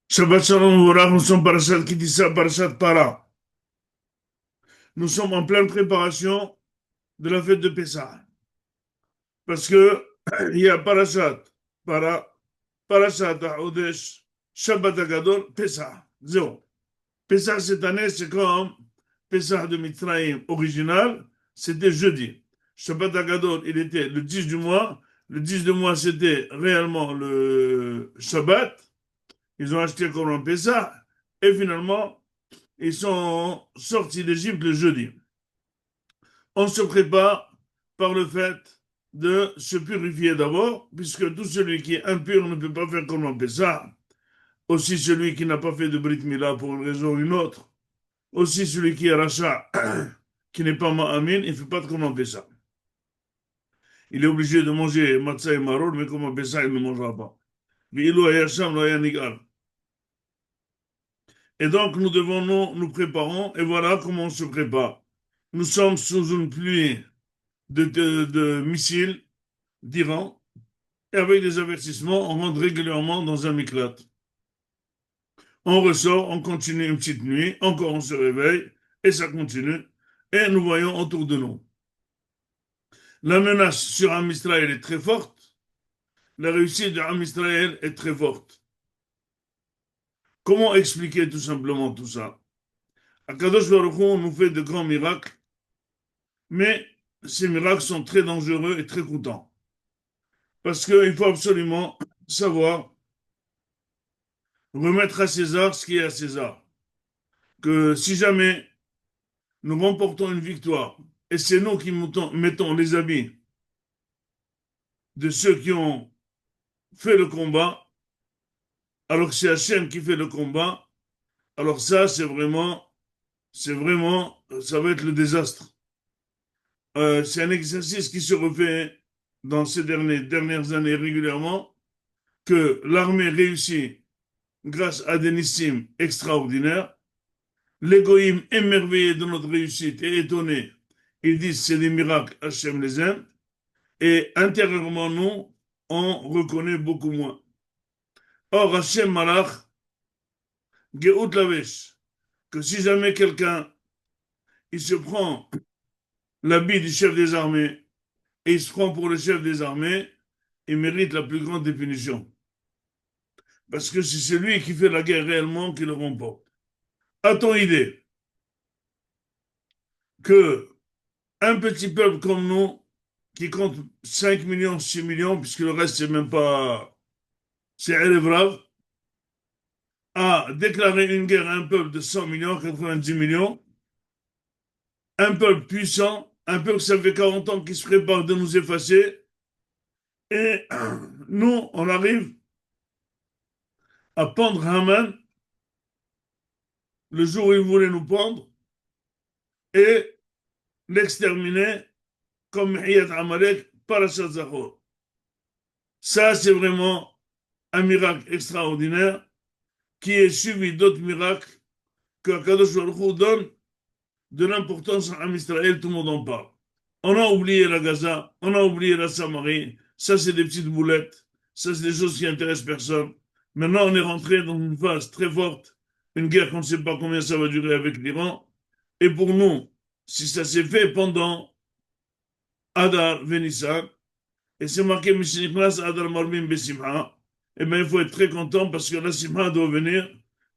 Shabbat Shalom, voilà, nous sommes Parashat Kitissa, Parashat Para. Nous sommes en pleine préparation de la fête de Pessah. Parce que il y a Parashat Para, Parashat Hodesh, Shabbat Agadol, Pessah. Zéro. Pessah cette année, c'est comme Pessah de Mitzrayim original, c'était jeudi. Shabbat Agadol, il était le 10 du mois. Le 10 du mois, c'était réellement le Shabbat. Ils ont acheté comme un Pessah. Et finalement, ils sont sortis d'Égypte le jeudi. On se prépare par le fait de se purifier d'abord, puisque tout celui qui est impur ne peut pas faire comme on fait ça. Aussi celui qui n'a pas fait de Brit Mila pour une raison ou une autre. Aussi celui qui est rachat, qui n'est pas Ma'amin, il ne fait pas de comment on fait ça. Il est obligé de manger matzah et maror, mais comment on fait ça, il ne mangera pas. Et donc, nous devons nous préparons, et voilà comment on se prépare. Nous sommes sous une pluie de missiles d'Iran, et avec des avertissements, on rentre régulièrement dans un miklat. On ressort, on continue une petite nuit, encore on se réveille, et ça continue, et nous voyons autour de nous. La menace sur Am Israël est très forte, la réussite de Am Israël est très forte. Comment expliquer tout simplement tout ça? Akadosh Baruch Hu nous fait de grands miracles, mais ces miracles sont très dangereux et très coûtants. Parce qu'il faut absolument savoir remettre à César ce qui est à César. Que si jamais nous remportons une victoire, et c'est nous qui mettons les habits de ceux qui ont fait le combat, alors que c'est Hachem qui fait le combat, alors ça, c'est vraiment, ça va être le désastre. C'est un exercice qui se refait dans ces dernières années régulièrement, que l'armée réussit grâce à des nissim extraordinaires. L'égoïme émerveillé de notre réussite et étonné, ils disent c'est des miracles, Hachem les aime. Et intérieurement, nous, on reconnaît beaucoup moins. Or, Hachem Malach, Geout Lavesh, que si jamais quelqu'un, il se prend l'habit du chef des armées et il se prend pour le chef des armées, il mérite la plus grande définition. Parce que c'est celui qui fait la guerre réellement qui le remporte. A-t-on idée que un petit peuple comme nous, qui compte 5 millions, 6 millions, puisque le reste, c'est même pas, c'est Erev, a déclaré une guerre à un peuple de 100 millions, 90 millions, un peuple puissant, un peuple, ça fait 40 ans qui se prépare de nous effacer, et nous, on arrive à pendre Haman le jour où il voulait nous pendre, et l'exterminer comme Hiyat Amalek, Parashat Zachor. Ça, c'est vraiment un miracle extraordinaire qui est suivi d'autres miracles que Kadosh Baruch Hu donne de l'importance à Israël, tout le monde en parle. On a oublié la Gaza, on a oublié la Samarie, ça c'est des petites boulettes, ça c'est des choses qui intéressent personne. Maintenant on est rentré dans une phase très forte, une guerre qu'on ne sait pas combien ça va durer avec l'Iran. Et pour nous, si ça s'est fait pendant Adar Venissan, et c'est marqué Mishnichnas Adar Marbim Besimha, eh bien il faut être très content parce que la Simha doit venir,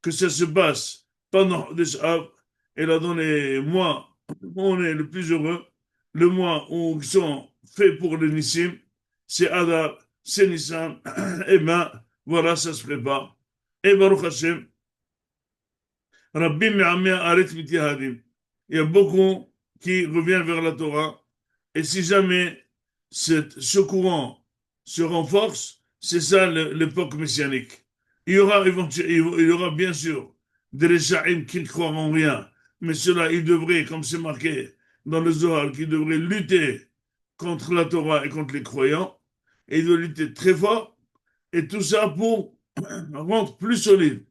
que ça se passe pendant des Av, et là dans les mois où on est le plus heureux, le mois où ils sont faits pour le Nissim, c'est Adar, c'est Nissan, et bien voilà, ça se prépare. Et Baruch Hashem, Rabbi Me'ameh Aret Mitihadim. Il y a beaucoup qui reviennent vers la Torah, et si jamais ce courant se renforce, c'est ça l'époque messianique. Il y aura bien sûr des Réchaïm qui ne croient en rien, mais cela, ils devraient, comme c'est marqué dans le Zohar, qu'ils devraient lutter contre la Torah et contre les croyants, et ils doivent lutter très fort, et tout ça pour rendre plus solide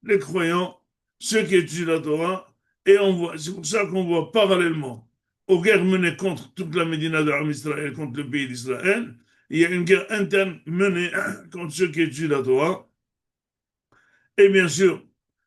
les croyants, ceux qui étudient la Torah, et on voit, c'est pour ça qu'on voit parallèlement aux guerres menées contre toute la Médina d'Aram Israël, contre le pays d'Israël, il y a une guerre interne menée contre ceux qui étudient la Torah. Et bien sûr,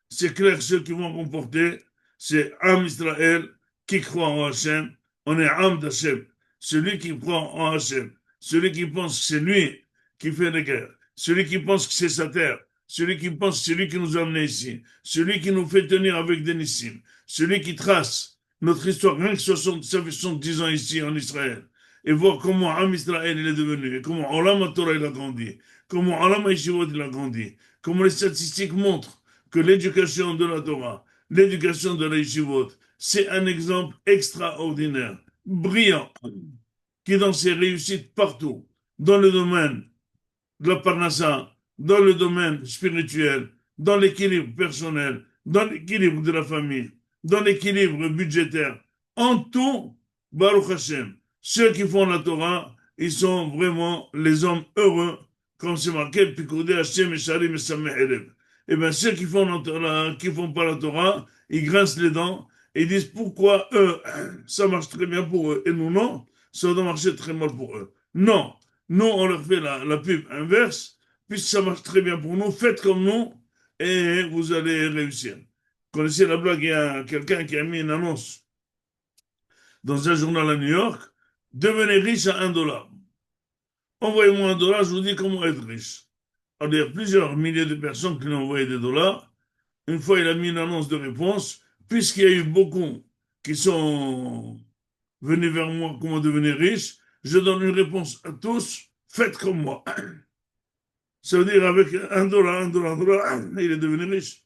c'est clair que ceux qui vont remporter, c'est Am Israël qui croit en Hachem. On est Am d'Hachem. Celui qui croit en Hachem. Celui qui pense que c'est lui qui fait les guerres. Celui qui pense que c'est sa terre. Celui qui pense que c'est lui qui nous a amenés ici. Celui qui nous fait tenir avec des nissim. Celui qui trace notre histoire, rien que 70 ans ici en Israël. Et voir comment Am Israël il est devenu. Et comment Olam Torah il a grandi. Comment Olam Yeshivot il a grandi. Comme les statistiques montrent que l'éducation de la Torah, l'éducation de la Yeshivot, c'est un exemple extraordinaire, brillant, qui dans ses réussites partout, dans le domaine de la parnassa, dans le domaine spirituel, dans l'équilibre personnel, dans l'équilibre de la famille, dans l'équilibre budgétaire, en tout, Baruch Hashem, ceux qui font la Torah, ils sont vraiment les hommes heureux, comme c'est marqué, Pikoudé Hashem et Shalim et Sameh Elev. Eh bien, ceux qui font pas la Torah, ils grincent les dents et ils disent pourquoi eux, ça marche très bien pour eux et nous non, ça doit marcher très mal pour eux. Non, nous, on leur fait la pub inverse, puisque ça marche très bien pour nous, faites comme nous et vous allez réussir. Vous connaissez la blague, il y a quelqu'un qui a mis une annonce dans un journal à New York, devenez riche à $1. Envoyez-moi $1, je vous dis comment être riche. Alors, il y a plusieurs milliers de personnes qui lui ont envoyé des dollars. Une fois, il a mis une annonce de réponse, puisqu'il y a eu beaucoup qui sont venus vers moi comment devenir riche, je donne une réponse à tous, faites comme moi. Ça veut dire avec $1, il est devenu riche.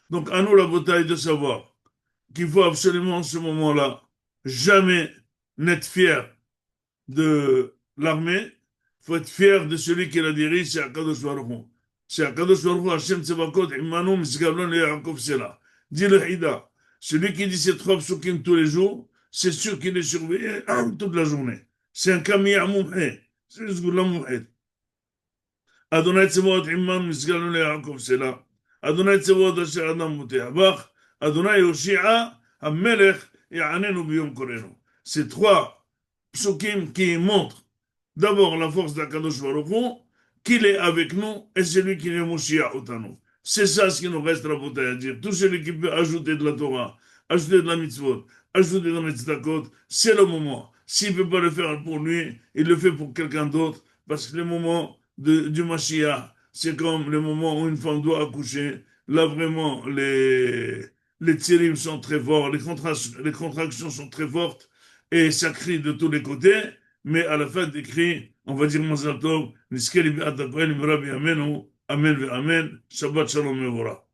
Donc à nous la bataille de savoir qu'il faut absolument en ce moment-là jamais n'être fier de l'armée, il faut être fier de celui qui la dirige, c'est Akadosh Baruch Hu. C'est Akadosh Baruch Hu, Hashem Tzevakot, Imanu, Misgablon, et Yaakov Sela. Dit le Hida, celui qui dit ces trois psukim tous les jours, c'est sûr qu'il est surveillé toute la journée. C'est un Kamiya Mouhed. C'est le Zgoula Mouhed. Adonai Tzevot Imam Misgalon le Yaakov Sela. Adonai Tzevot Asher Adam Mutehabach. Adonai Yoshia Hamelech Ya'anenu Biyom Korenu. Ces trois psukim qui montrent d'abord la force d'Akadosh Baruch Hu, qu'il est avec nous et c'est lui qui est Moshiach Otanu. C'est ça ce qui nous reste la bataille à dire. Tout celui qui peut ajouter de la Torah, ajouter de la mitzvot, ajouter de la tzedakot, c'est le moment. S'il ne peut pas le faire pour lui, il le fait pour quelqu'un d'autre parce que le moment du Mashiach, c'est comme le moment où une femme doit accoucher. Là, vraiment, les tsirim sont très forts, les contractions sont très fortes et ça crie de tous les côtés. Mais à la fin des cris, on va dire Mazal Tov, Niskeli Be'at Amen, Amen, Amen, Shabbat Shalom Mevorah.